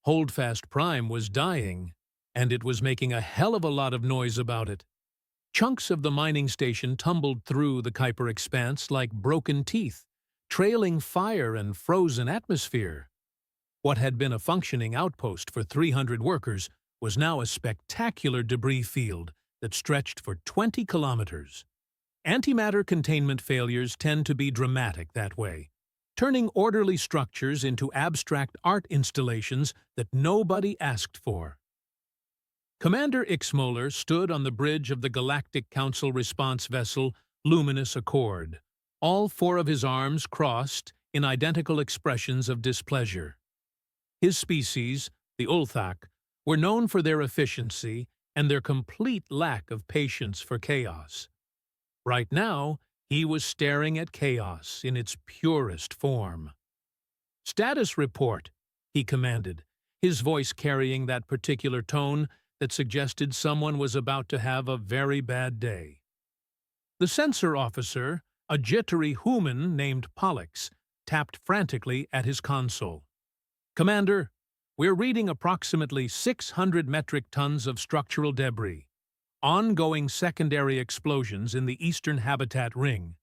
Holdfast Prime was dying, and it was making a hell of a lot of noise about it. Chunks of the mining station tumbled through the Kuiper expanse like broken teeth, trailing fire and frozen atmosphere. What had been a functioning outpost for 300 workers was now a spectacular debris field that stretched for 20 kilometers. Antimatter containment failures tend to be dramatic that way, turning orderly structures into abstract art installations that nobody asked for. Commander Ixmoller stood on the bridge of the Galactic Council response vessel Luminous Accord, all four of his arms crossed in identical expressions of displeasure. His species, the Ulthak, were known for their efficiency and their complete lack of patience for chaos. Right now, he was staring at chaos in its purest form. "Status report," he commanded, his voice carrying that particular tone that suggested someone was about to have a very bad day. The sensor officer, a jittery human named Pollux, tapped frantically at his console. "Commander, we're reading approximately 600 metric tons of structural debris, ongoing secondary explosions in the eastern habitat ring,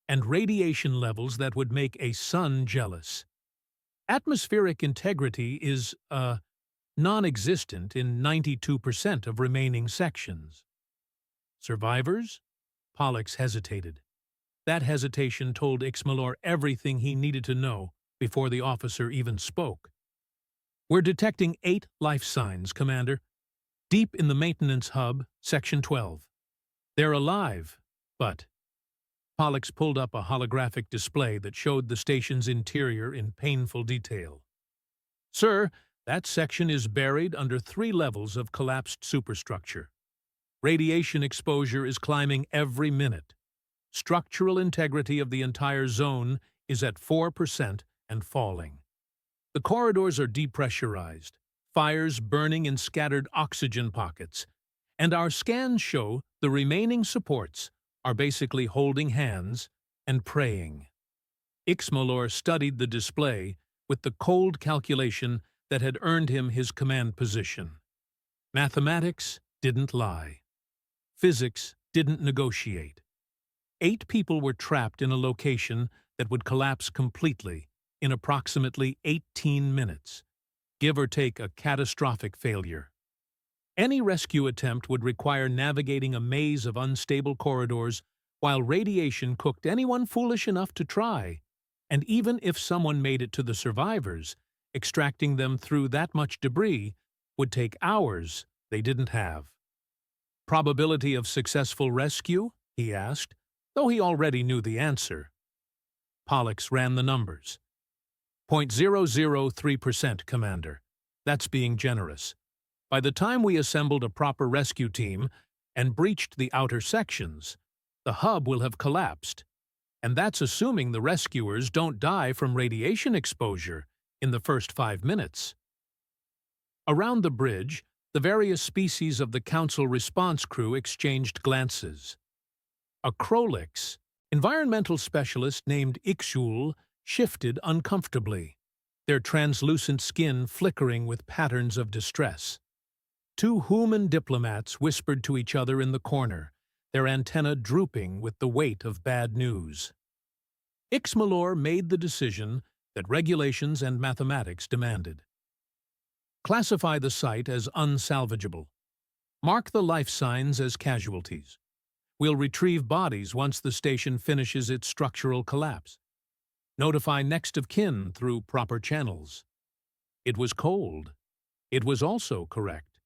and radiation levels that would make a sun jealous. Atmospheric integrity is, non-existent in 92% of remaining sections." "Survivors?" Pollux hesitated. That hesitation told Ixmoller everything he needed to know before the officer even spoke. "We're detecting 8 life signs, Commander. Deep in the maintenance hub, Section 12. They're alive, but—" Pollux pulled up a holographic display that showed the station's interior in painful detail. "Sir, that section is buried under 3 levels of collapsed superstructure. Radiation exposure is climbing every minute. Structural integrity of the entire zone is at 4% and falling. The corridors are depressurized, fires burning in scattered oxygen pockets, and our scans show the remaining supports are basically holding hands and praying." Ixmoller studied the display with the cold calculation that had earned him his command position. Mathematics didn't lie. Physics didn't negotiate. 8 people were trapped in a location that would collapse completely in approximately 18 minutes, give or take a catastrophic failure. Any rescue attempt would require navigating a maze of unstable corridors while radiation cooked anyone foolish enough to try, and even if someone made it to the survivors, extracting them through that much debris would take hours they didn't have. "Probability of successful rescue?" he asked, though he already knew the answer. Pollux ran the numbers. 0.003%, Commander. That's being generous. By the time we assembled a proper rescue team and breached the outer sections, the hub will have collapsed. And that's assuming the rescuers don't die from radiation exposure in the first 5 minutes. Around the bridge, the various species of the Council response crew exchanged glances. A Krolix, environmental specialist named Ixul, shifted uncomfortably, their translucent skin flickering with patterns of distress. 2 human diplomats whispered to each other in the corner, their antennae drooping with the weight of bad news. Ixmoller made the decision that regulations and mathematics demanded. Classify the site as unsalvageable. Mark the life signs as casualties. We'll retrieve bodies once the station finishes its structural collapse. Notify next of kin through proper channels. It was cold. It was also correct.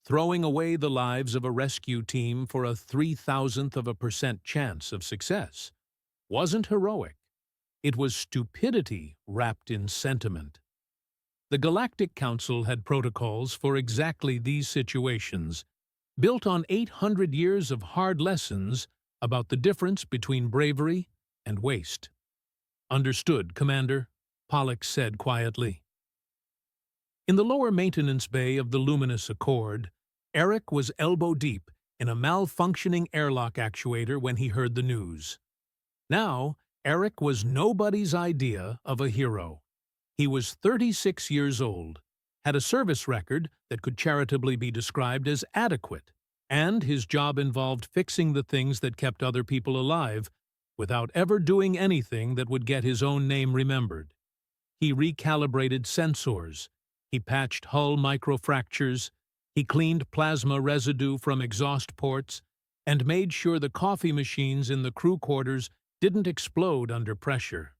Throwing away the lives of a rescue team for a 0.003% chance of success wasn't heroic. It was stupidity wrapped in sentiment. The Galactic Council had protocols for exactly these situations, built on 800 years of hard lessons about the difference between bravery and waste. "Understood, Commander," Pollux said quietly. In the lower maintenance bay of the Luminous Accord, Eric was elbow-deep in a malfunctioning airlock actuator when he heard the news. Now, Eric was nobody's idea of a hero. He was 36 years old, had a service record that could charitably be described as adequate, and his job involved fixing the things that kept other people alive without ever doing anything that would get his own name remembered. He recalibrated sensors, he patched hull microfractures, he cleaned plasma residue from exhaust ports, and made sure the coffee machines in the crew quarters didn't explode under pressure.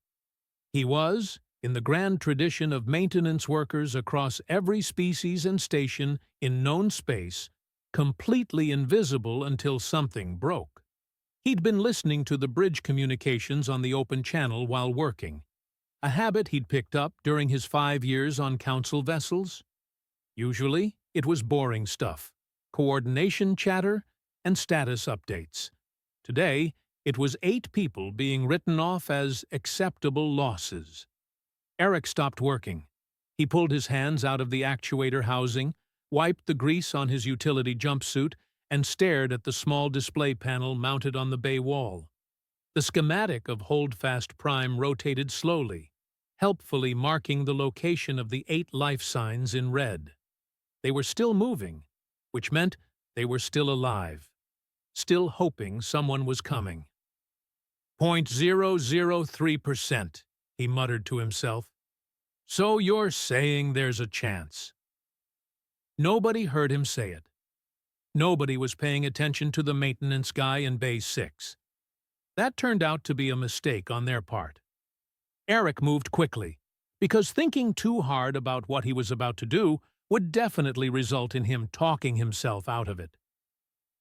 He was, in the grand tradition of maintenance workers across every species and station in known space, completely invisible until something broke. He'd been listening to the bridge communications on the open channel while working, a habit he'd picked up during his 5 years on council vessels. Usually, it was boring stuff, coordination chatter, and status updates. Today, it was 8 people being written off as acceptable losses. Eric stopped working. He pulled his hands out of the actuator housing, wiped the grease on his utility jumpsuit, and stared at the small display panel mounted on the bay wall. The schematic of Holdfast Prime rotated slowly, helpfully marking the location of the 8 life signs in red. They were still moving, which meant they were still alive, still hoping someone was coming. 0.003%, he muttered to himself. So you're saying there's a chance? Nobody heard him say it. Nobody was paying attention to the maintenance guy in Bay 6. That turned out to be a mistake on their part. Eric moved quickly, because thinking too hard about what he was about to do would definitely result in him talking himself out of it.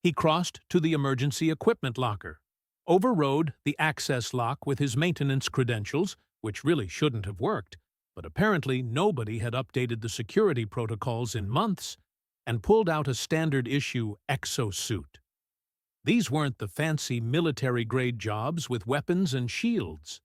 He crossed to the emergency equipment locker, overrode the access lock with his maintenance credentials, which really shouldn't have worked, but apparently nobody had updated the security protocols in months, and pulled out a standard-issue exosuit. These weren't the fancy military-grade jobs with weapons and shields.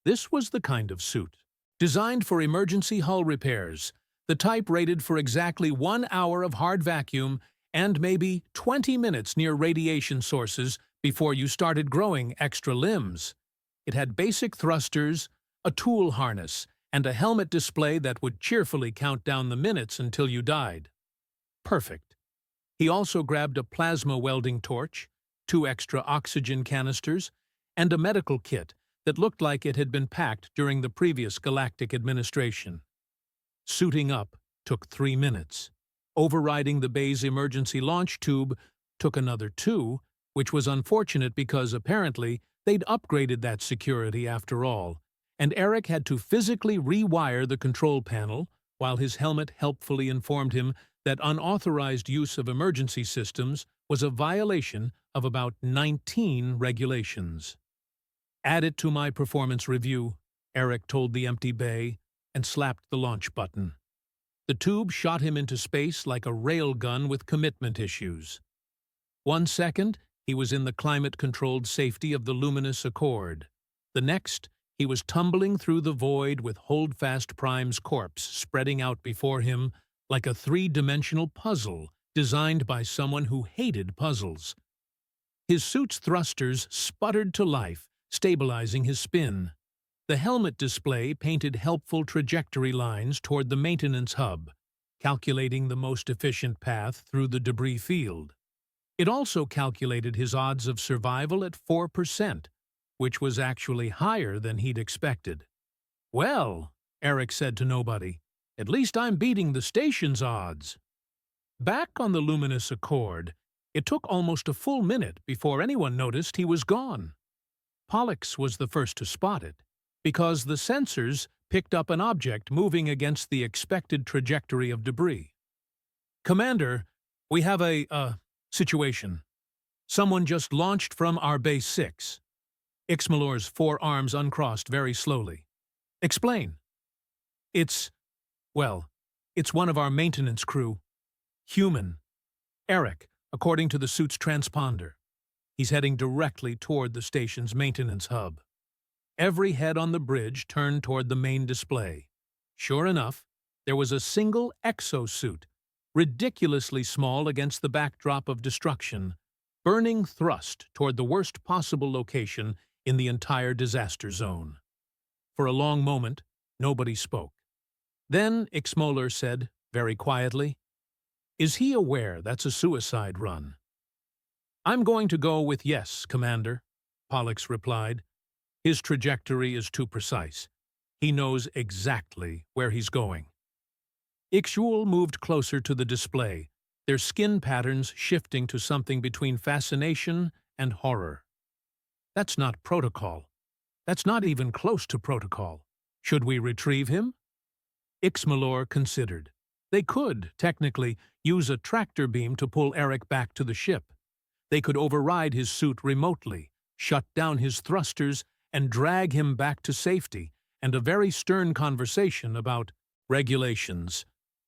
This was the kind of suit, designed for emergency hull repairs, the type rated for exactly 1 hour of hard vacuum and maybe 20 minutes near radiation sources before you started growing extra limbs. It had basic thrusters, a tool harness, and a helmet display that would cheerfully count down the minutes until you died. Perfect. He also grabbed a plasma welding torch, 2 extra oxygen canisters, and a medical kit that looked like it had been packed during the previous galactic administration. Suiting up took 3 minutes. Overriding the bay's emergency launch tube took another 2, which was unfortunate because apparently they'd upgraded that security after all, and Eric had to physically rewire the control panel, while his helmet helpfully informed him that unauthorized use of emergency systems was a violation of about 19 regulations. "Add it to my performance review," Eric told the empty bay, and slapped the launch button. The tube shot him into space like a railgun with commitment issues. 1 second, he was in the climate-controlled safety of the luminous Accord. The next, he was tumbling through the void with Holdfast Prime's corpse spreading out before him like a 3-dimensional puzzle designed by someone who hated puzzles. His suit's thrusters sputtered to life, stabilizing his spin. The helmet display painted helpful trajectory lines toward the maintenance hub, calculating the most efficient path through the debris field. It also calculated his odds of survival at 4%, which was actually higher than he'd expected. "Well," Eric said to nobody, "at least I'm beating the station's odds." Back on the luminous Accord, it took almost a full minute before anyone noticed he was gone. Pollux was the first to spot it, because the sensors picked up an object moving against the expected trajectory of debris. "Commander, we have a situation. Someone just launched from our Base 6. Ixmalor's forearms uncrossed very slowly. "Explain." It's one of our maintenance crew. Human. Eric, according to the suit's transponder. He's heading directly toward the station's maintenance hub." Every head on the bridge turned toward the main display. Sure enough, there was a single exosuit, ridiculously small against the backdrop of destruction, burning thrust toward the worst possible location in the entire disaster zone. For a long moment, nobody spoke. Then Ixmolar said, very quietly. "Is he aware that's a suicide run?" "I'm going to go with yes, Commander," Pollux replied. "His trajectory is too precise. He knows exactly where he's going." Ixuel moved closer to the display, their skin patterns shifting to something between fascination and horror. "That's not protocol. That's not even close to protocol. Should we retrieve him?" Ixmalor considered. They could, technically, use a tractor beam to pull Eric back to the ship. They could override his suit remotely, shut down his thrusters, and drag him back to safety, and a very stern conversation about regulations.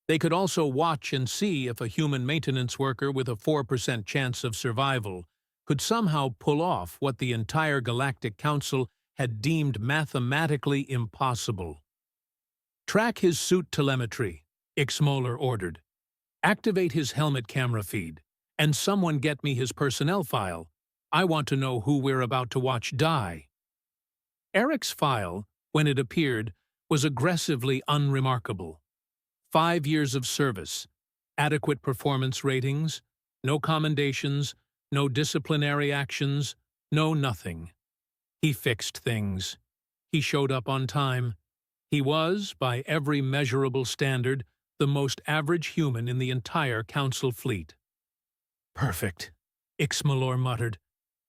They could also watch and see if a human maintenance worker with a 4% chance of survival could somehow pull off what the entire Galactic Council had deemed mathematically impossible. "Track his suit telemetry," Ixmolar ordered. "Activate his helmet camera feed, and someone get me his personnel file. I want to know who we're about to watch die." Eric's file, when it appeared, was aggressively unremarkable. 5 years of service, adequate performance ratings, no commendations, no disciplinary actions, no nothing. He fixed things. He showed up on time. He was, by every measurable standard, the most average human in the entire Council fleet. "Perfect," Ixmalor muttered,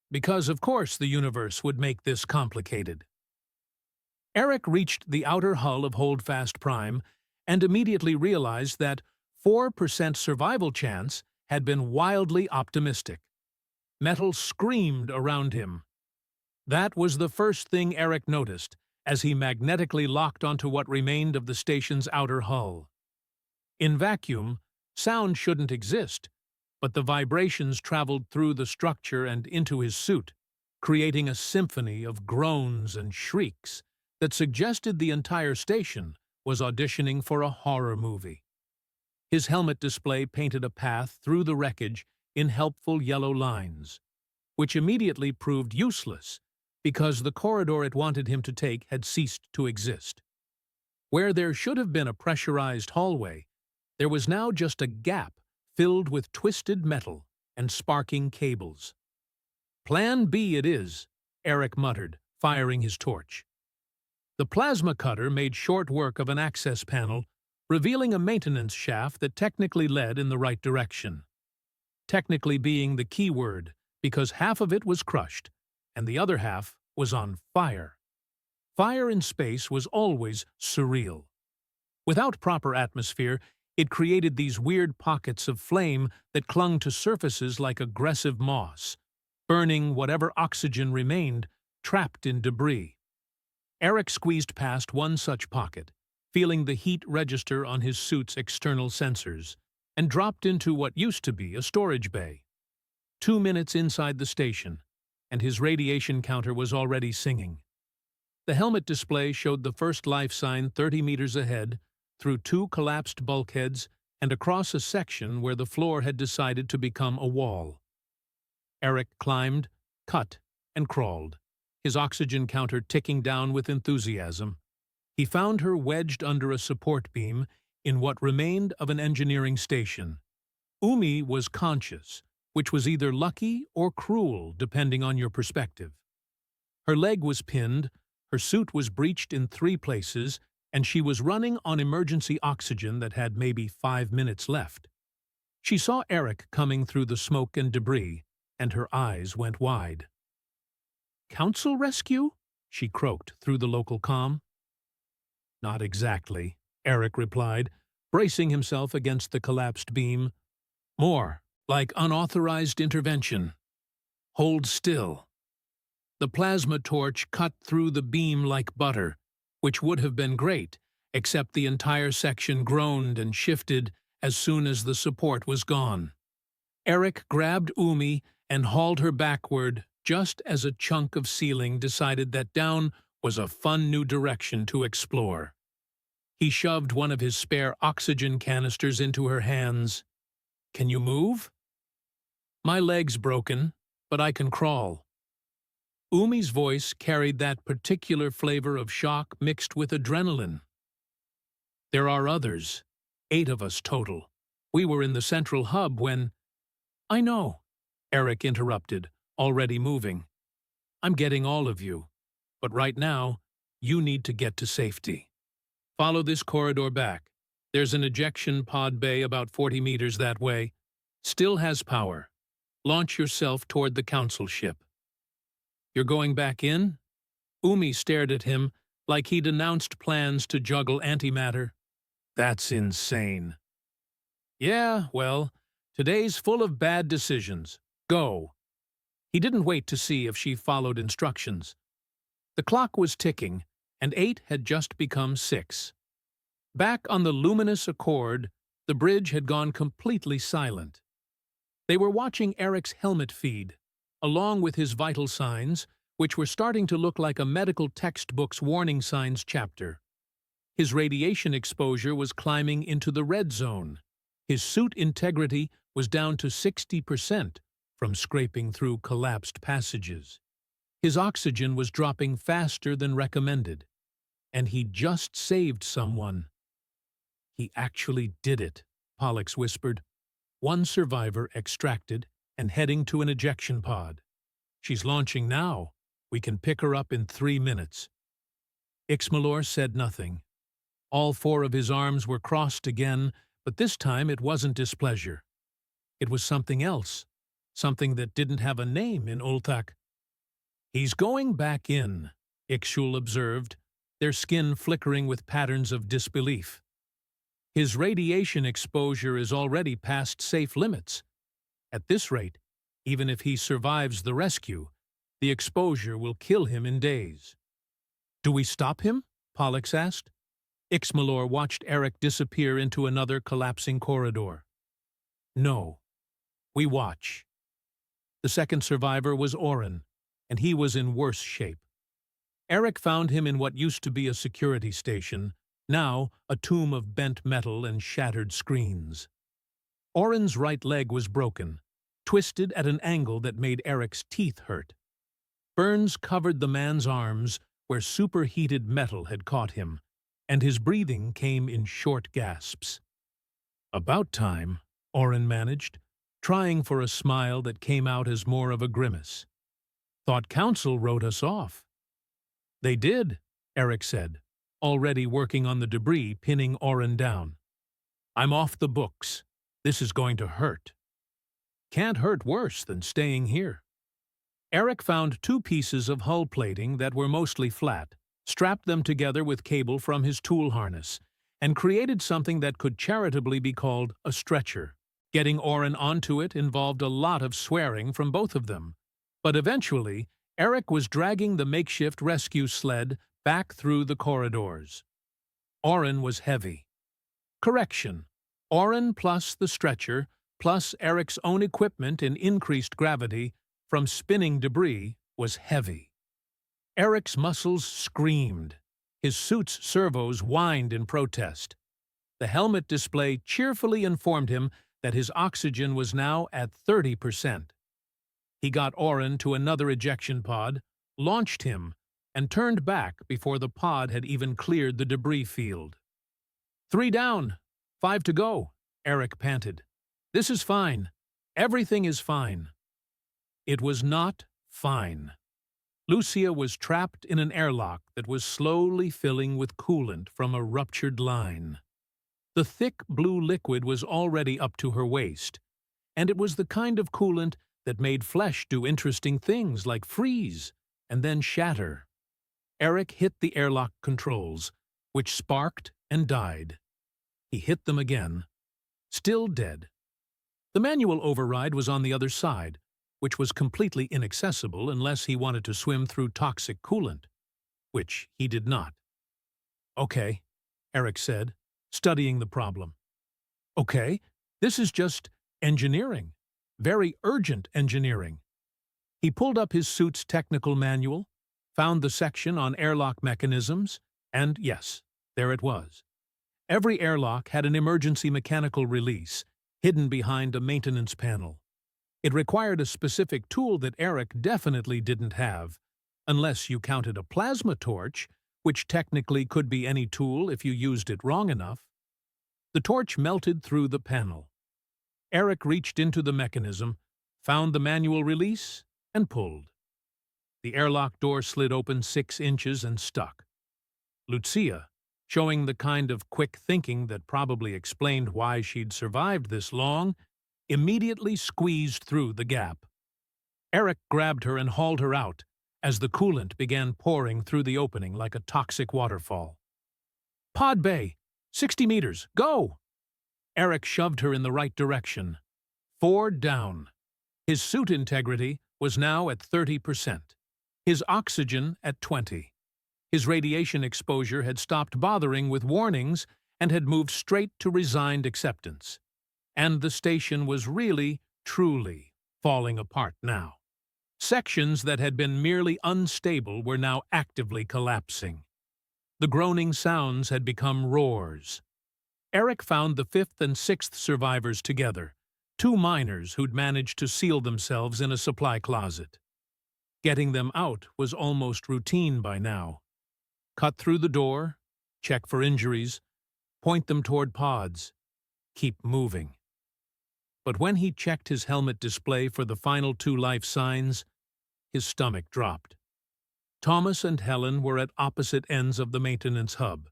because of course the universe would make this complicated. Eric reached the outer hull of Holdfast Prime and immediately realized that 4% survival chance had been wildly optimistic. Metal screamed around him. That was the first thing Eric noticed as he magnetically locked onto what remained of the station's outer hull. In vacuum, sound shouldn't exist, but the vibrations traveled through the structure and into his suit, creating a symphony of groans and shrieks that suggested the entire station was auditioning for a horror movie. His helmet display painted a path through the wreckage in helpful yellow lines, which immediately proved useless because the corridor it wanted him to take had ceased to exist. Where there should have been a pressurized hallway, there was now just a gap filled with twisted metal and sparking cables. "Plan B it is," Eric muttered, firing his torch. The plasma cutter made short work of an access panel, revealing a maintenance shaft that technically led in the right direction. Technically being the key word, because half of it was crushed, and the other half was on fire. Fire in space was always surreal. Without proper atmosphere, it created these weird pockets of flame that clung to surfaces like aggressive moss, burning whatever oxygen remained, trapped in debris. Eric squeezed past one such pocket, feeling the heat register on his suit's external sensors, and dropped into what used to be a storage bay. 2 minutes inside the station, and his radiation counter was already singing. The helmet display showed the first life sign 30 meters ahead, through 2 collapsed bulkheads and across a section where the floor had decided to become a wall. Eric climbed, cut, and crawled, his oxygen counter ticking down with enthusiasm. He found her wedged under a support beam in what remained of an engineering station. Umi was conscious, which was either lucky or cruel depending on your perspective. Her leg was pinned, her suit was breached in 3 places, and she was running on emergency oxygen that had maybe 5 minutes left. She saw Eric coming through the smoke and debris, and her eyes went wide. "Council rescue?" she croaked through the local comm. "Not exactly," Eric replied, bracing himself against the collapsed beam. "More like unauthorized intervention. Hold still." The plasma torch cut through the beam like butter, which would have been great, except the entire section groaned and shifted as soon as the support was gone. Eric grabbed Umi and hauled her backward just as a chunk of ceiling decided that down was a fun new direction to explore. He shoved one of his spare oxygen canisters into her hands. "Can you move?" "My leg's broken, but I can crawl." Umi's voice carried that particular flavor of shock mixed with adrenaline. "There are others. 8 of us total. We were in the central hub when— I know, Eric interrupted, already moving. I'm getting all of you. But right now, you need to get to safety. Follow this corridor back. There's an ejection pod bay about 40 meters that way. Still has power. Launch yourself toward the council ship. You're going back in? Umi stared at him like he'd announced plans to juggle antimatter. That's insane. Yeah, well, today's full of bad decisions. Go. He didn't wait to see if she followed instructions. The clock was ticking, and 8 had just become 6. Back on the luminous Accord, the bridge had gone completely silent. They were watching Eric's helmet feed, along with his vital signs, which were starting to look like a medical textbook's warning signs chapter. His radiation exposure was climbing into the red zone. His suit integrity was down to 60% from scraping through collapsed passages. His oxygen was dropping faster than recommended, and he just saved someone. He actually did it, Pollux whispered. One survivor extracted and heading to an ejection pod. She's launching now. We can pick her up in 3 minutes. Ixmalor said nothing. All 4 of his arms were crossed again, but this time it wasn't displeasure. It was something else, something that didn't have a name in Ulthak. He's going back in, Ixchul observed, their skin flickering with patterns of disbelief. His radiation exposure is already past safe limits. At this rate, even if he survives the rescue, the exposure will kill him in days. Do we stop him? Pollux asked. Ixmalor watched Eric disappear into another collapsing corridor. No. We watch. The second survivor was Orin, and he was in worse shape. Eric found him in what used to be a security station, now a tomb of bent metal and shattered screens. Orin's right leg was broken, twisted at an angle that made Eric's teeth hurt. Burns covered the man's arms where superheated metal had caught him, and his breathing came in short gasps. About time, Orin managed, trying for a smile that came out as more of a grimace. Thought Council wrote us off. They did, Eric said, already working on the debris pinning Orin down. I'm off the books. This is going to hurt. Can't hurt worse than staying here. Eric found 2 pieces of hull plating that were mostly flat, strapped them together with cable from his tool harness, and created something that could charitably be called a stretcher. Getting Orin onto it involved a lot of swearing from both of them, but eventually Eric was dragging the makeshift rescue sled back through the corridors. Orin was heavy. Correction. Orin plus the stretcher, plus Eric's own equipment in increased gravity from spinning debris, was heavy. Eric's muscles screamed. His suit's servos whined in protest. The helmet display cheerfully informed him that his oxygen was now at 30%. He got Orin to another ejection pod, launched him, and turned back before the pod had even cleared the debris field. 3 down, 5 to go, Eric panted. This is fine. Everything is fine. It was not fine. Lucia was trapped in an airlock that was slowly filling with coolant from a ruptured line. The thick blue liquid was already up to her waist, and it was the kind of coolant that made flesh do interesting things like freeze and then shatter. Eric hit the airlock controls, which sparked and died. He hit them again. Still dead. The manual override was on the other side, which was completely inaccessible unless he wanted to swim through toxic coolant, which he did not. Okay, Eric said, studying the problem. Okay, this is just engineering. Very urgent engineering. He pulled up his suit's technical manual, found the section on airlock mechanisms, and yes, there it was. Every airlock had an emergency mechanical release, hidden behind a maintenance panel. It required a specific tool that Eric definitely didn't have, unless you counted a plasma torch, which technically could be any tool if you used it wrong enough. The torch melted through the panel. Eric reached into the mechanism, found the manual release, and pulled. The airlock door slid open 6 inches and stuck. Lucia, showing the kind of quick thinking that probably explained why she'd survived this long, immediately squeezed through the gap. Eric grabbed her and hauled her out as the coolant began pouring through the opening like a toxic waterfall. "Pod bay! 60 meters! Go!" Eric shoved her in the right direction. 4 down. His suit integrity was now at 30%. His oxygen at 20. His radiation exposure had stopped bothering with warnings and had moved straight to resigned acceptance. And the station was really, truly falling apart now. Sections that had been merely unstable were now actively collapsing. The groaning sounds had become roars. Eric found the 5th and 6th survivors together, 2 miners who'd managed to seal themselves in a supply closet. Getting them out was almost routine by now. Cut through the door, check for injuries, point them toward pods, keep moving. But when he checked his helmet display for the final 2 life signs, his stomach dropped. Thomas and Helen were at opposite ends of the maintenance hub,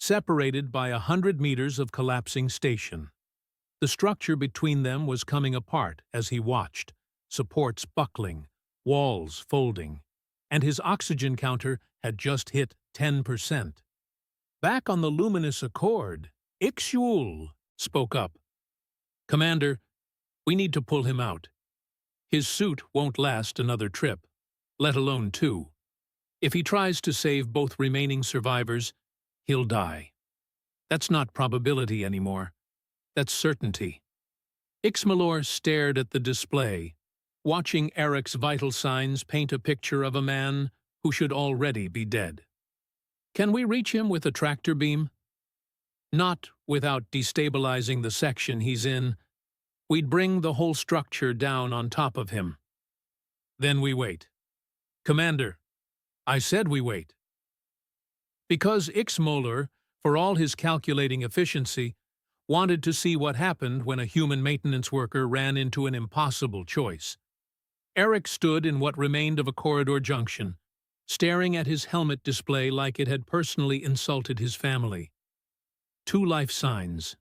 separated by 100 meters of collapsing station. The structure between them was coming apart as he watched, supports buckling, walls folding, and his oxygen counter had just hit 10%. Back on the luminous Accord, Ixuel spoke up. "Commander, we need to pull him out. His suit won't last another trip, let alone 2. If he tries to save both remaining survivors, he'll die. That's not probability anymore. That's certainty." Ixmalor stared at the display, watching Eric's vital signs paint a picture of a man who should already be dead. "Can we reach him with a tractor beam?" "Not without destabilizing the section he's in. We'd bring the whole structure down on top of him. Then we wait." "Commander, I said we wait." Because Ixmoller, for all his calculating efficiency, wanted to see what happened when a human maintenance worker ran into an impossible choice. Eric stood in what remained of a corridor junction, staring at his helmet display like it had personally insulted his family. 2 life signs,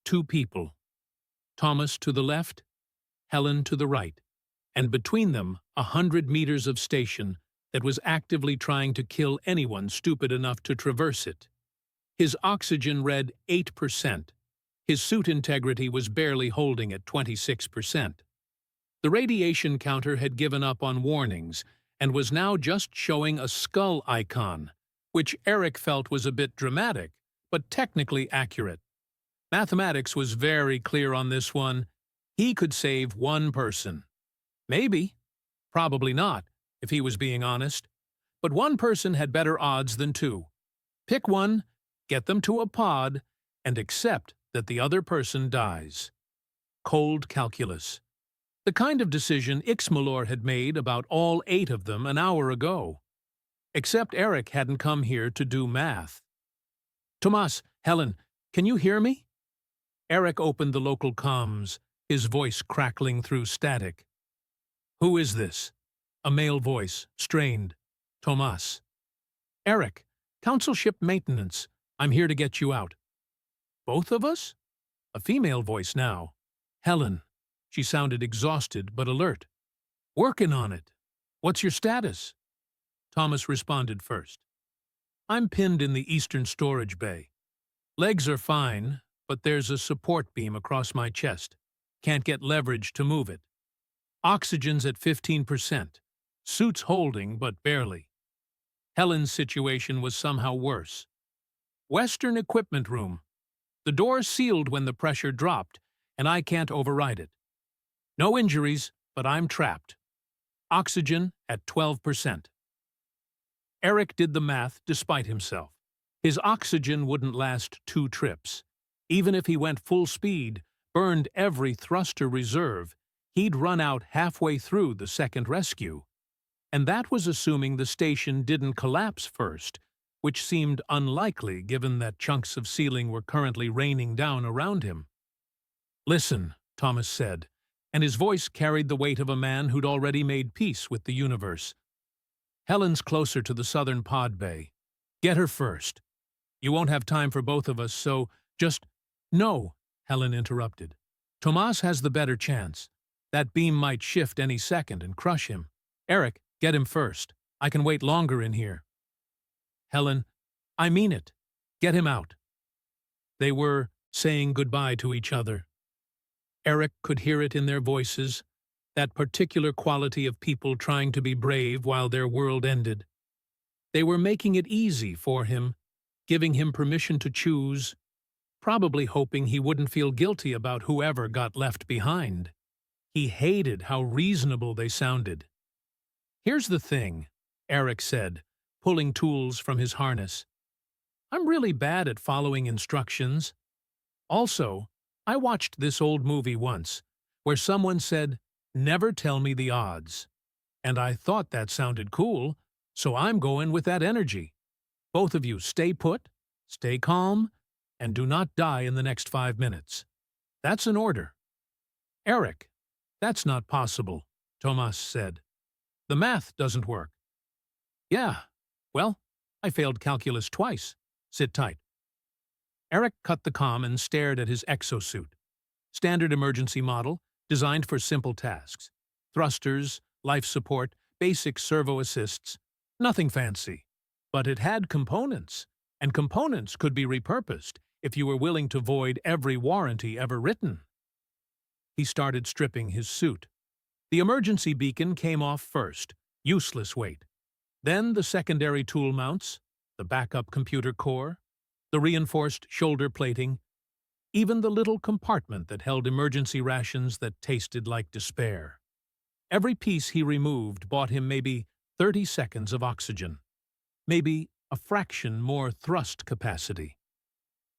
2 people. Thomas to the left, Helen to the right, and between them 100 meters of station that was actively trying to kill anyone stupid enough to traverse it. His oxygen read 8%. His suit integrity was barely holding at 26%. The radiation counter had given up on warnings and was now just showing a skull icon, which Eric felt was a bit dramatic, but technically accurate. Mathematics was very clear on this one. He could save 1 person. Maybe. Probably not, if he was being honest. But 1 person had better odds than 2. Pick one, get them to a pod, and accept that the other person dies. Cold calculus. The kind of decision Ixmalor had made about all 8 of them an hour ago. Except Eric hadn't come here to do math. "Tomas, Helen, can you hear me?" Eric opened the local comms, his voice crackling through static. "Who is this?" A male voice, strained. "Tomas." "Eric, Council Ship Maintenance. I'm here to get you out." "Both of us?" A female voice now. "Helen." She sounded exhausted but alert. "Working on it. What's your status?" Thomas responded first. "I'm pinned in the eastern storage bay. Legs are fine, but there's a support beam across my chest. Can't get leverage to move it. Oxygen's at 15%. Suit's holding, but barely." Helen's situation was somehow worse. "Western equipment room. The door sealed when the pressure dropped, and I can't override it. No injuries, but I'm trapped. Oxygen at 12%. Eric did the math despite himself. His oxygen wouldn't last 2 trips. Even if he went full speed, burned every thruster reserve, he'd run out halfway through the second rescue. And that was assuming the station didn't collapse first, which seemed unlikely given that chunks of ceiling were currently raining down around him. "Listen," Thomas said, and his voice carried the weight of a man who'd already made peace with the universe. "Helen's closer to the southern pod bay. Get her first. You won't have time for both of us, so just—" "No," Helen interrupted. "Tomas has the better chance. That beam might shift any second and crush him. Eric, get him first. I can wait longer in here." "Helen, I mean it. Get him out." They were saying goodbye to each other. Eric could hear it in their voices, that particular quality of people trying to be brave while their world ended. They were making it easy for him, giving him permission to choose, probably hoping he wouldn't feel guilty about whoever got left behind. He hated how reasonable they sounded. "Here's the thing," Eric said, pulling tools from his harness. "I'm really bad at following instructions. Also, I watched this old movie once, where someone said, 'Never tell me the odds.' And I thought that sounded cool, so I'm going with that energy. Both of you stay put, stay calm, and do not die in the next 5 minutes. That's an order." "Eric, that's not possible," Tomas said. "The math doesn't work." "Yeah, well, I failed calculus twice. Sit tight." Eric cut the comm and stared at his exosuit. Standard emergency model, designed for simple tasks. Thrusters, life support, basic servo assists. Nothing fancy. But it had components, and components could be repurposed if you were willing to void every warranty ever written. He started stripping his suit. The emergency beacon came off first, useless weight. Then the secondary tool mounts, the backup computer core, the reinforced shoulder plating, even the little compartment that held emergency rations that tasted like despair. Every piece he removed bought him maybe 30 seconds of oxygen, maybe a fraction more thrust capacity.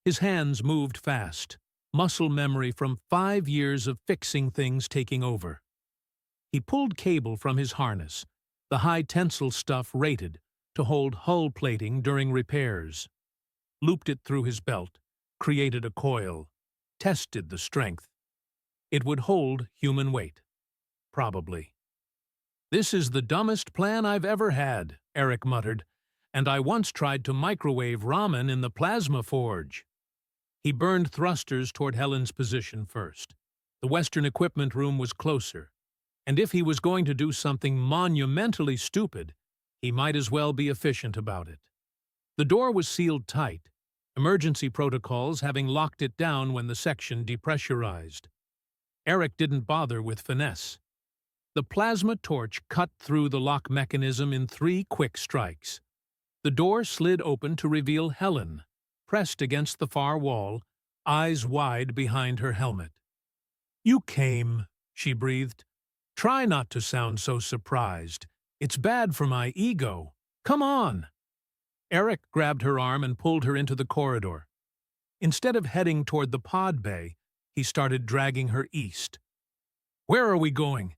His hands moved fast, muscle memory from 5 years of fixing things taking over. He pulled cable from his harness, the high tensile stuff rated to hold hull plating during repairs. Looped it through his belt, created a coil, tested the strength. It would hold human weight. Probably. "This is the dumbest plan I've ever had," Eric muttered, "and I once tried to microwave ramen in the plasma forge." He burned thrusters toward Helen's position first. The Western equipment room was closer, and if he was going to do something monumentally stupid, he might as well be efficient about it. The door was sealed tight, emergency protocols having locked it down when the section depressurized. Eric didn't bother with finesse. The plasma torch cut through the lock mechanism in 3 quick strikes. The door slid open to reveal Helen, pressed against the far wall, eyes wide behind her helmet. "You came," she breathed. "Try not to sound so surprised. It's bad for my ego. Come on." Eric grabbed her arm and pulled her into the corridor. Instead of heading toward the pod bay, he started dragging her east. "Where are we going?"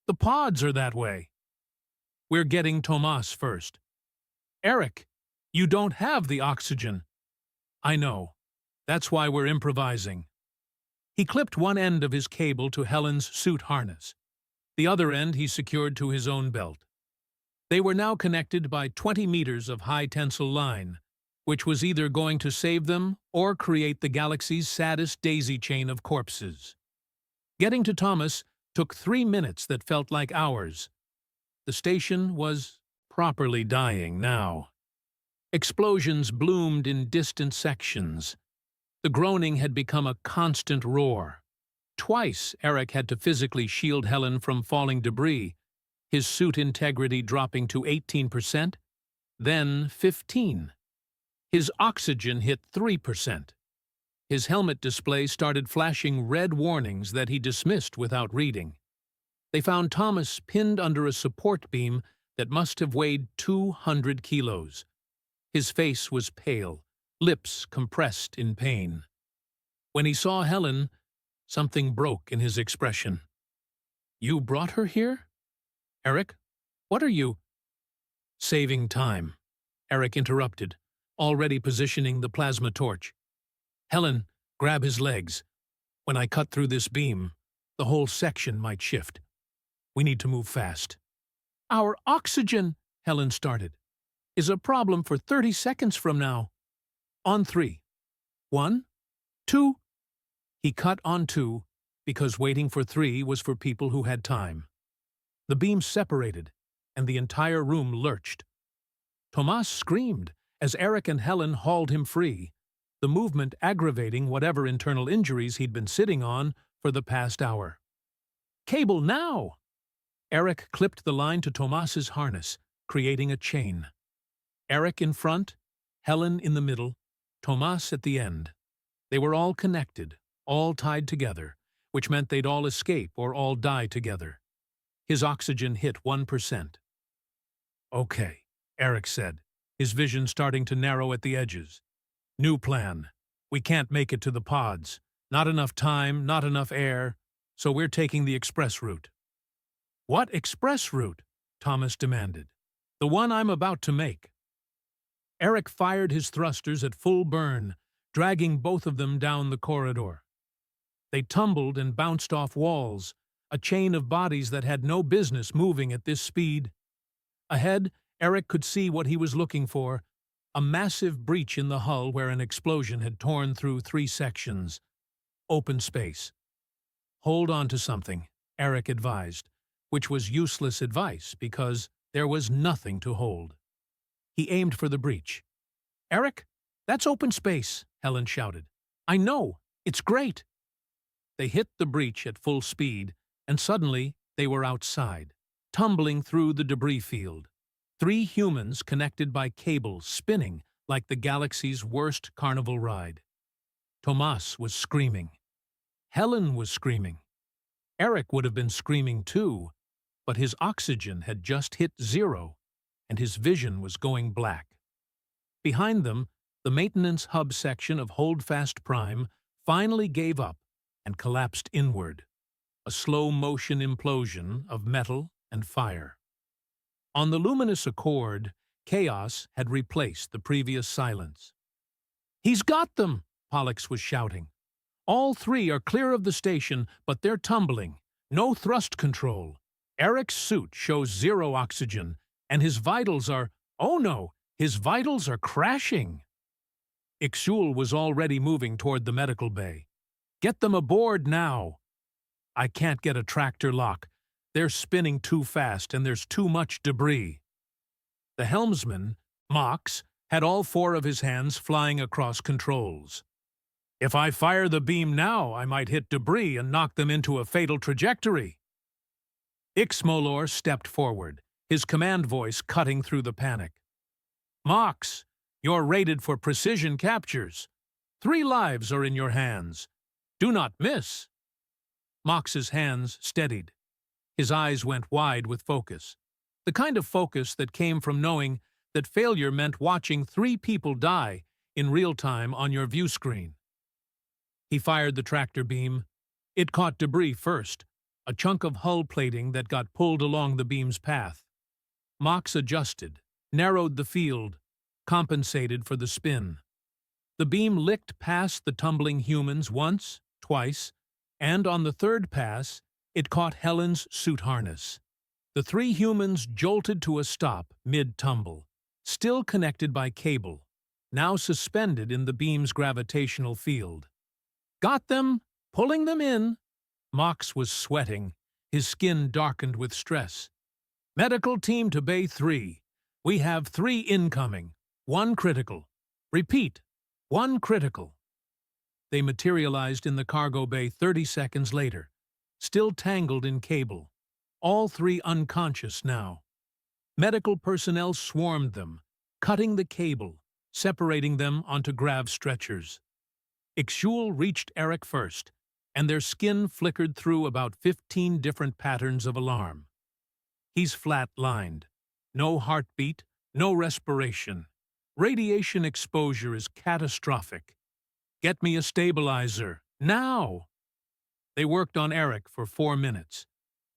"The pods are that way." "We're getting Tomas first." "Eric, you don't have the oxygen." "I know. That's why we're improvising." He clipped one end of his cable to Helen's suit harness. The other end he secured to his own belt. They were now connected by 20 meters of high-tensile line, which was either going to save them or create the galaxy's saddest daisy chain of corpses. Getting to Thomas took 3 minutes that felt like hours. The station was properly dying now. Explosions bloomed in distant sections. The groaning had become a constant roar. Twice Eric had to physically shield Helen from falling debris, his suit integrity dropping to 18%, then 15%. His oxygen hit 3%. His helmet display started flashing red warnings that he dismissed without reading. They found Thomas pinned under a support beam that must have weighed 200 kilos. His face was pale, lips compressed in pain. When he saw Helen, something broke in his expression. "You brought her here? Eric, what are you—" "Saving time," Eric interrupted, already positioning the plasma torch. Helen, grab his legs. When I cut through this beam, the whole section might shift. We need to move fast. Our oxygen, Helen started, is a problem for 30 seconds from now. On 3. 1, 2. He cut on 2 because waiting for 3 was for people who had time. The beams separated, and the entire room lurched. Tomas screamed as Eric and Helen hauled him free, the movement aggravating whatever internal injuries he'd been sitting on for the past hour. Cable now! Eric clipped the line to Tomas's harness, creating a chain. Eric in front, Helen in the middle, Tomas at the end. They were all connected, all tied together, which meant they'd all escape or all die together. His oxygen hit 1%. Okay, Eric said, his vision starting to narrow at the edges. New plan. We can't make it to the pods. Not enough time, not enough air, so we're taking the express route. What express route? Thomas demanded. The one I'm about to make. Eric fired his thrusters at full burn, dragging both of them down the corridor. They tumbled and bounced off walls, a chain of bodies that had no business moving at this speed. Ahead, Eric could see what he was looking for, a massive breach in the hull where an explosion had torn through 3 sections. Open space. Hold on to something, Eric advised, which was useless advice because there was nothing to hold. He aimed for the breach. Eric, that's open space, Helen shouted. I know, it's great. They hit the breach at full speed, and suddenly they were outside, tumbling through the debris field. 3 humans connected by cables spinning like the galaxy's worst carnival ride. Tomas was screaming. Helen was screaming. Eric would have been screaming too, but his oxygen had just hit 0, and his vision was going black. Behind them, the maintenance hub section of Holdfast Prime finally gave up and collapsed inward, a slow-motion implosion of metal and fire. On the luminous accord, chaos had replaced the previous silence. He's got them, Pollux was shouting. All 3 are clear of the station, but they're tumbling. No thrust control. Eric's suit shows 0 oxygen, and his vitals are— oh no, his vitals are crashing. Ixul was already moving toward the medical bay. Get them aboard now. I can't get a tractor lock. They're spinning too fast and there's too much debris. The helmsman, Mox, had all 4 of his hands flying across controls. If I fire the beam now, I might hit debris and knock them into a fatal trajectory. Ixmolor stepped forward, his command voice cutting through the panic. Mox, you're rated for precision captures. 3 lives are in your hands. Do not miss. Mox's hands steadied. His eyes went wide with focus, the kind of focus that came from knowing that failure meant watching 3 people die in real time on your view screen. He fired the tractor beam. It caught debris first, a chunk of hull plating that got pulled along the beam's path. Mox adjusted, narrowed the field, compensated for the spin. The beam licked past the tumbling humans once, twice, and on the 3rd pass, it caught Helen's suit harness. The 3 humans jolted to a stop mid-tumble, still connected by cable, now suspended in the beam's gravitational field. Got them, pulling them in. Mox was sweating, his skin darkened with stress. Medical team to Bay 3. We have 3 incoming, 1 critical. Repeat, 1 critical. They materialized in the cargo bay 30 seconds later, still tangled in cable, all 3 unconscious now. Medical personnel swarmed them, cutting the cable, separating them onto grav stretchers. Ixul reached Eric first, and their skin flickered through about 15 different patterns of alarm. He's flat-lined. No heartbeat, no respiration. Radiation exposure is catastrophic. Get me a stabilizer, now! They worked on Eric for 4 minutes.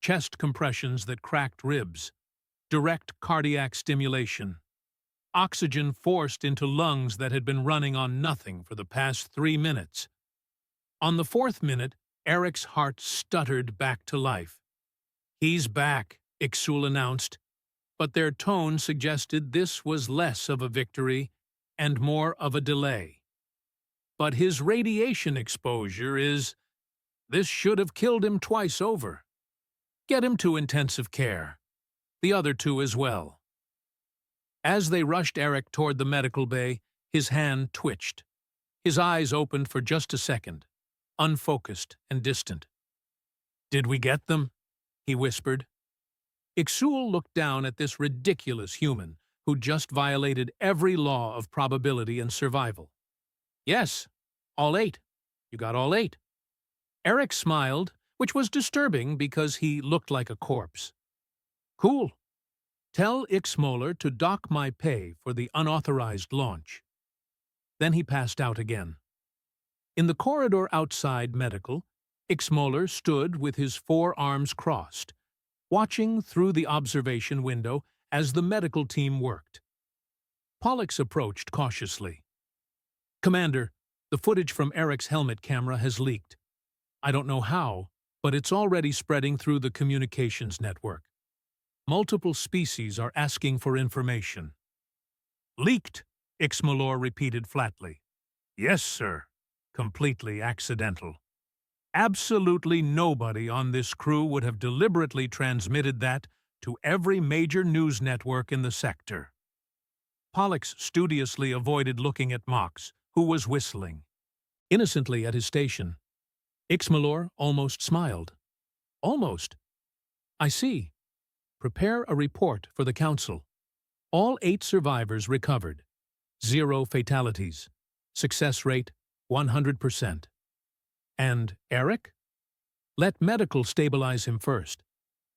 Chest compressions that cracked ribs. Direct cardiac stimulation. oxygen forced into lungs that had been running on nothing for the past 3 minutes. On the fourth minute, Eric's heart stuttered back to life. "He's back," Ixul announced, but their tone suggested this was less of a victory and more of a delay. "But his radiation exposure is... This should have killed him twice over. Get him to intensive care. The other two as well." As they rushed Eric toward the medical bay, his hand twitched. His eyes opened for just a second, unfocused and distant. "Did we get them?" he whispered. Ixul looked down at this ridiculous human who just violated every law of probability and survival. "Yes, all 8. You got all 8. Eric smiled, which was disturbing because he looked like a corpse. "Cool. Tell Ixmoller to dock my pay for the unauthorized launch." Then he passed out again. In the corridor outside medical, Ixmoller stood with his 4 arms crossed, watching through the observation window as the medical team worked. Pollux approached cautiously. "Commander, the footage from Eric's helmet camera has leaked. I don't know how, but it's already spreading through the communications network. Multiple species are asking for information." "Leaked," Ixmoller repeated flatly. "Yes, sir. Completely accidental. Absolutely nobody on this crew would have deliberately transmitted that to every major news network in the sector." Pollux studiously avoided looking at Mox, who was whistling. Innocently at his station, Ixmoller almost smiled. "Almost. I see. Prepare a report for the Council. All 8 survivors recovered. 0 fatalities. Success rate 100%. And Eric? Let medical stabilize him first.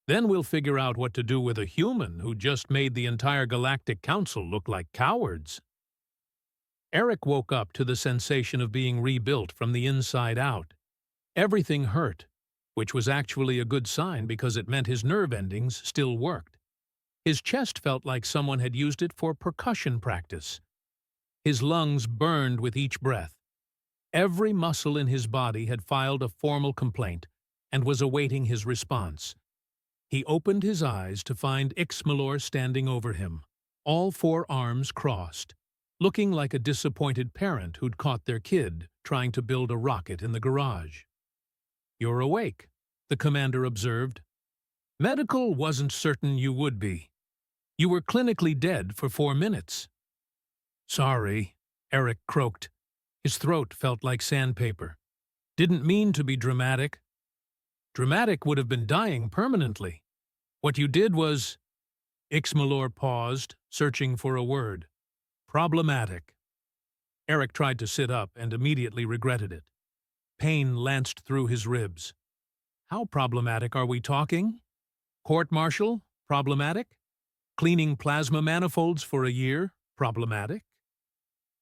Then we'll figure out what to do with a human who just made the entire Galactic Council look like cowards." Eric woke up to the sensation of being rebuilt from the inside out. Everything hurt, which was actually a good sign because it meant his nerve endings still worked. His chest felt like someone had used it for percussion practice. His lungs burned with each breath. Every muscle in his body had filed a formal complaint and was awaiting his response. He opened his eyes to find Ixmoller standing over him, all 4 arms crossed, looking like a disappointed parent who'd caught their kid trying to build a rocket in the garage. "You're awake," the commander observed. "Medical wasn't certain you would be. You were clinically dead for 4 minutes." "Sorry," Eric croaked. His throat felt like sandpaper. "Didn't mean to be dramatic." "Dramatic would have been dying permanently. What you did was..." Ixmoller paused, searching for a word. "Problematic." Eric tried to sit up and immediately regretted it. Pain lanced through his ribs. "How problematic are we talking? Court-martial? Problematic? Cleaning plasma manifolds for a year? Problematic?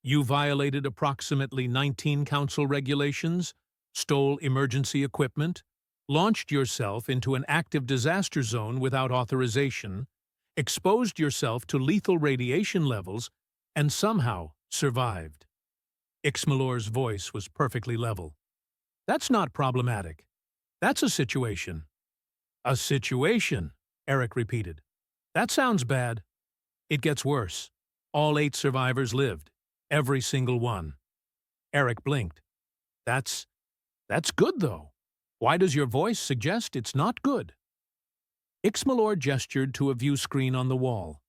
You violated approximately 19 council regulations, stole emergency equipment, launched yourself into an active disaster zone without authorization, exposed yourself to lethal radiation levels, and somehow survived." Ixmoller's voice was perfectly level. "That's not problematic. That's a situation." "A situation," Eric repeated. "That sounds bad." "It gets worse. All 8 survivors lived. Every single one." Eric blinked. That's good, though. Why does your voice suggest it's not good?" Ixmoller gestured to a view screen on the wall.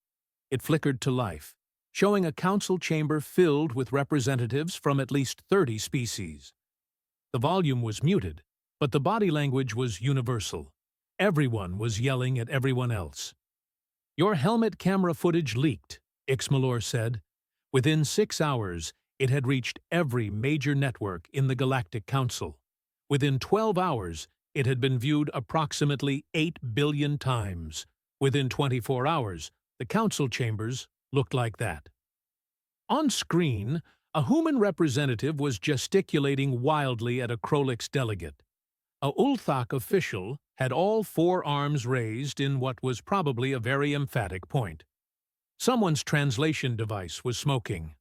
It flickered to life, showing a council chamber filled with representatives from at least 30 species. The volume was muted, but the body language was universal. Everyone was yelling at everyone else. "Your helmet camera footage leaked," Ixmoller said. Within 6 hours, it had reached every major network in the Galactic Council. Within 12 hours, it had been viewed approximately 8 billion times. Within 24 hours, the council chambers looked like that. On screen, a human representative was gesticulating wildly at a Krolix delegate. A Ulthak official had all 4 arms raised in what was probably a very emphatic point. Someone's translation device was smoking.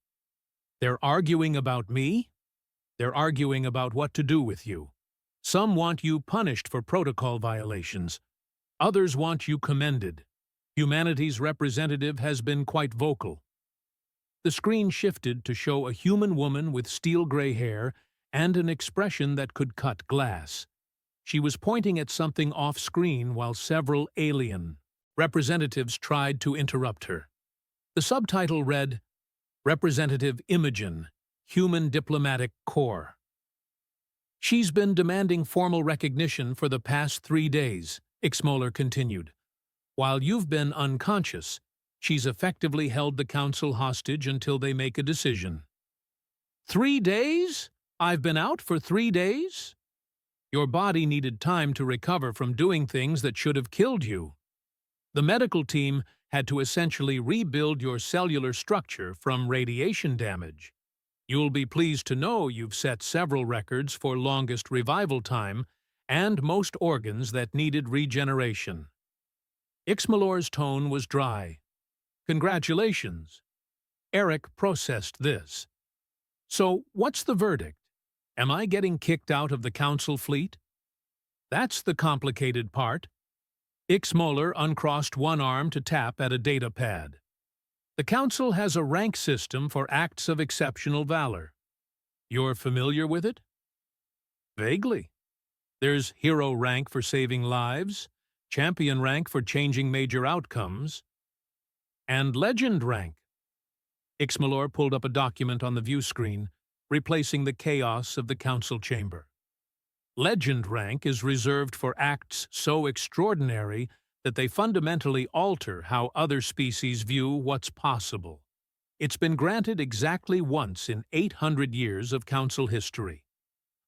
They're arguing about me? They're arguing about what to do with you. Some want you punished for protocol violations. Others want you commended. Humanity's representative has been quite vocal. The screen shifted to show a human woman with steel-gray hair and an expression that could cut glass. She was pointing at something off-screen while several alien representatives tried to interrupt her. The subtitle read, Representative Imogen, Human Diplomatic Corps. She's been demanding formal recognition for the past 3 days, Ixmoller continued. While you've been unconscious, she's effectively held the council hostage until they make a decision. 3 days? I've been out for 3 days? Your body needed time to recover from doing things that should have killed you. The medical team had to essentially rebuild your cellular structure from radiation damage. You'll be pleased to know you've set several records for longest revival time and most organs that needed regeneration. Ixmollor's tone was dry. Congratulations. Eric processed this. So, what's the verdict? Am I getting kicked out of the council fleet? That's the complicated part. Ixmoller uncrossed one arm to tap at a data pad. The council has a rank system for acts of exceptional valor. You're familiar with it? Vaguely. There's hero rank for saving lives, champion rank for changing major outcomes, and legend rank. Ixmoller pulled up a document on the view screen, replacing the chaos of the council chamber. Legend rank is reserved for acts so extraordinary that they fundamentally alter how other species view what's possible. It's been granted exactly once in 800 years of council history.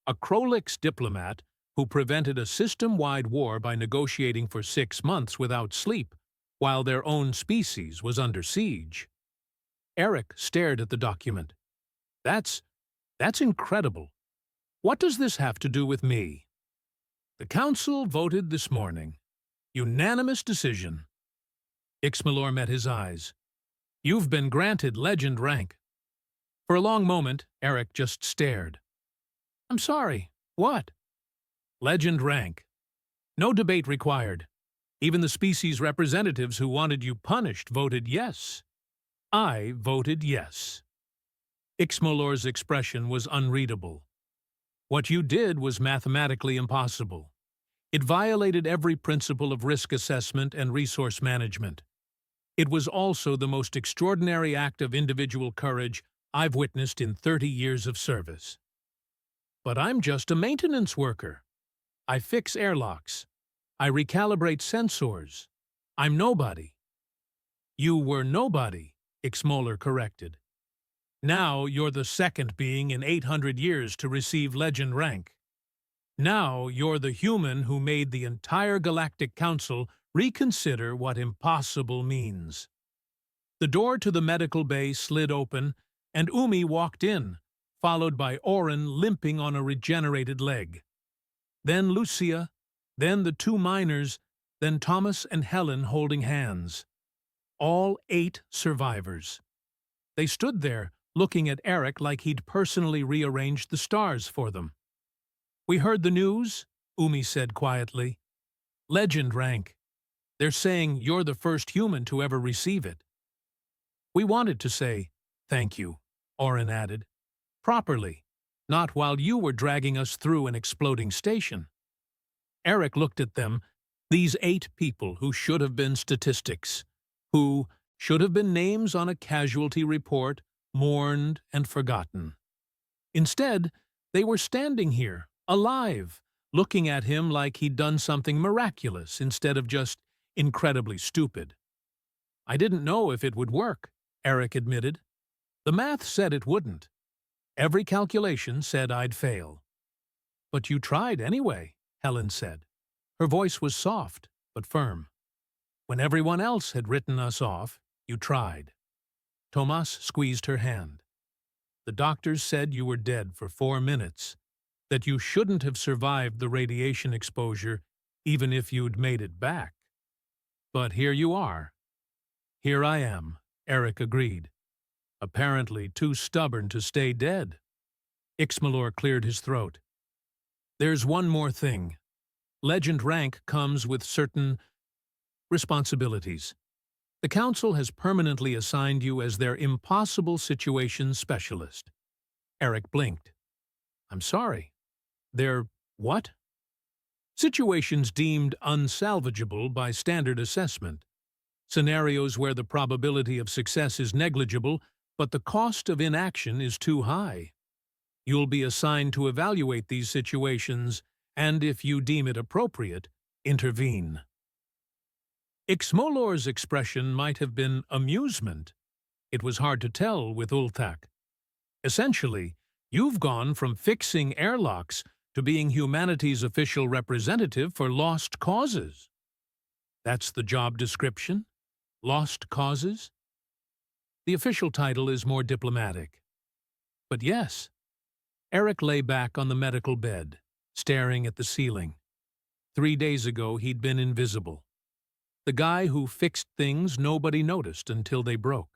A Krolix diplomat who prevented a system-wide war by negotiating for 6 months without sleep, while their own species was under siege. Eric stared at the document. That's incredible. What does this have to do with me? The council voted this morning. Unanimous decision. Ixmoller met his eyes. You've been granted legend rank. For a long moment, Eric just stared. I'm sorry, what? Legend rank. No debate required. Even the species representatives who wanted you punished voted yes. I voted yes. Ixmollor's expression was unreadable. What you did was mathematically impossible. It violated every principle of risk assessment and resource management. It was also the most extraordinary act of individual courage I've witnessed in 30 years of service. But I'm just a maintenance worker. I fix airlocks. I recalibrate sensors. I'm nobody. You were nobody, Ixmoller corrected. Now you're the second being in 800 years to receive legend rank. Now you're the human who made the entire Galactic Council reconsider what impossible means. The door to the medical bay slid open, and Umi walked in, followed by Oren limping on a regenerated leg. Then Lucia, then the 2 miners, then Thomas and Helen holding hands. All 8 survivors. They stood there, looking at Eric like he'd personally rearranged the stars for them. We heard the news, Umi said quietly. Legend rank. They're saying you're the first human to ever receive it. We wanted to say, thank you, Oren added. Properly, not while you were dragging us through an exploding station. Eric looked at them, these 8 people who should have been statistics, who should have been names on a casualty report, mourned and forgotten. Instead, they were standing here, alive, looking at him like he'd done something miraculous instead of just incredibly stupid. I didn't know if it would work, Eric admitted. The math said it wouldn't. Every calculation said I'd fail. But you tried anyway, Helen said. Her voice was soft, but firm. When everyone else had written us off, you tried. Tomas squeezed her hand. The doctors said you were dead for 4 minutes, that you shouldn't have survived the radiation exposure even if you'd made it back. But here you are. Here I am, Eric agreed. Apparently too stubborn to stay dead. Ixmalor cleared his throat. There's one more thing. Legend rank comes with certain responsibilities. The Council has permanently assigned you as their impossible situations specialist. Eric blinked. I'm sorry. They're what? Situations deemed unsalvageable by standard assessment. Scenarios where the probability of success is negligible, but the cost of inaction is too high. You'll be assigned to evaluate these situations, and if you deem it appropriate, intervene. Ixmolor's expression might have been amusement. It was hard to tell with Ulthak. Essentially, you've gone from fixing airlocks to being humanity's official representative for lost causes. That's the job description? Lost causes? The official title is more diplomatic. But yes. Eric lay back on the medical bed, staring at the ceiling. 3 days ago, he'd been invisible. The guy who fixed things nobody noticed until they broke.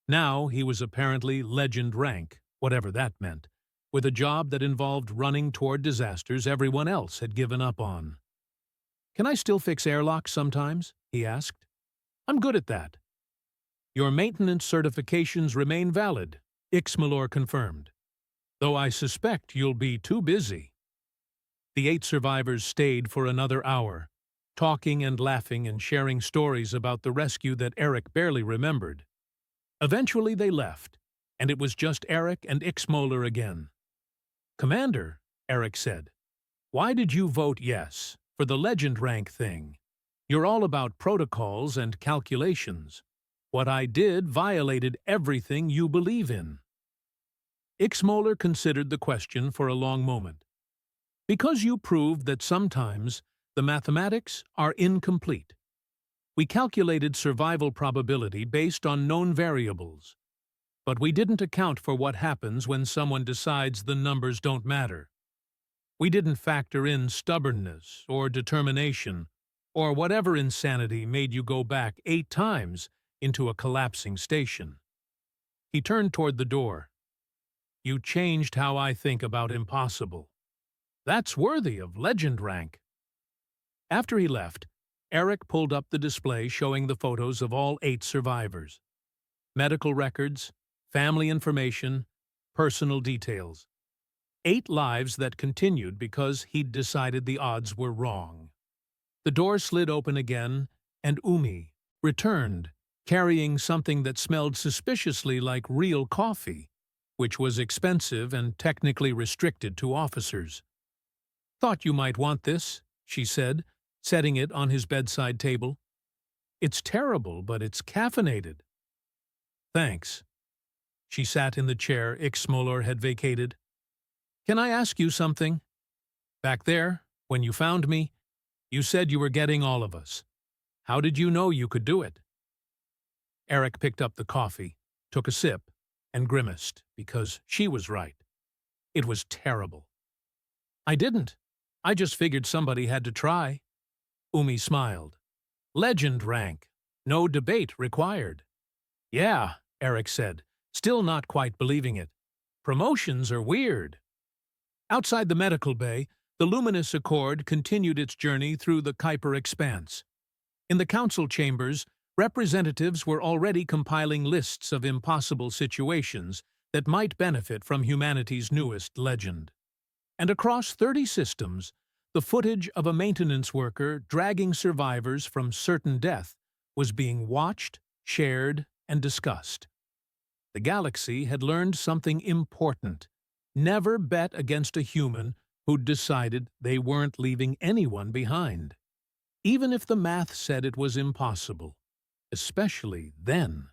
Now he was apparently legend rank, whatever that meant, with a job that involved running toward disasters everyone else had given up on. Can I still fix airlocks sometimes? He asked. I'm good at that. Your maintenance certifications remain valid, Ixmalor confirmed, though I suspect you'll be too busy. The 8 survivors stayed for another hour, talking and laughing and sharing stories about the rescue that Eric barely remembered. Eventually they left, and it was just Eric and Ixmalor again. Commander, Eric said, why did you vote yes for the legend rank thing? You're all about protocols and calculations. What I did violated everything you believe in. Ixmalor considered the question for a long moment. Because you proved that sometimes the mathematics are incomplete. We calculated survival probability based on known variables, but we didn't account for what happens when someone decides the numbers don't matter. We didn't factor in stubbornness or determination or whatever insanity made you go back 8 times into a collapsing station. He turned toward the door. You changed how I think about impossible. That's worthy of legend rank. After he left, Eric pulled up the display showing the photos of all 8 survivors. Medical records, family information, personal details. 8 lives that continued because he'd decided the odds were wrong. The door slid open again, and Umi returned, carrying something that smelled suspiciously like real coffee, which was expensive and technically restricted to officers. Thought you might want this, she said, setting it on his bedside table. It's terrible, but it's caffeinated. Thanks. She sat in the chair Ixmalor had vacated. Can I ask you something? Back there, when you found me, you said you were getting all of us. How did you know you could do it? Eric picked up the coffee, took a sip, and grimaced, because she was right. It was terrible. I didn't. I just figured somebody had to try. Umi smiled. Legend rank. No debate required. Yeah, Eric said, still not quite believing it. Promotions are weird. Outside the medical bay, the luminous Accord continued its journey through the Kuiper expanse. In the council chambers, representatives were already compiling lists of impossible situations that might benefit from humanity's newest legend. And across 30 systems, the footage of a maintenance worker dragging survivors from certain death was being watched, shared, and discussed. The galaxy had learned something important. Never bet against a human who'd decided they weren't leaving anyone behind. Even if the math said it was impossible. Especially then.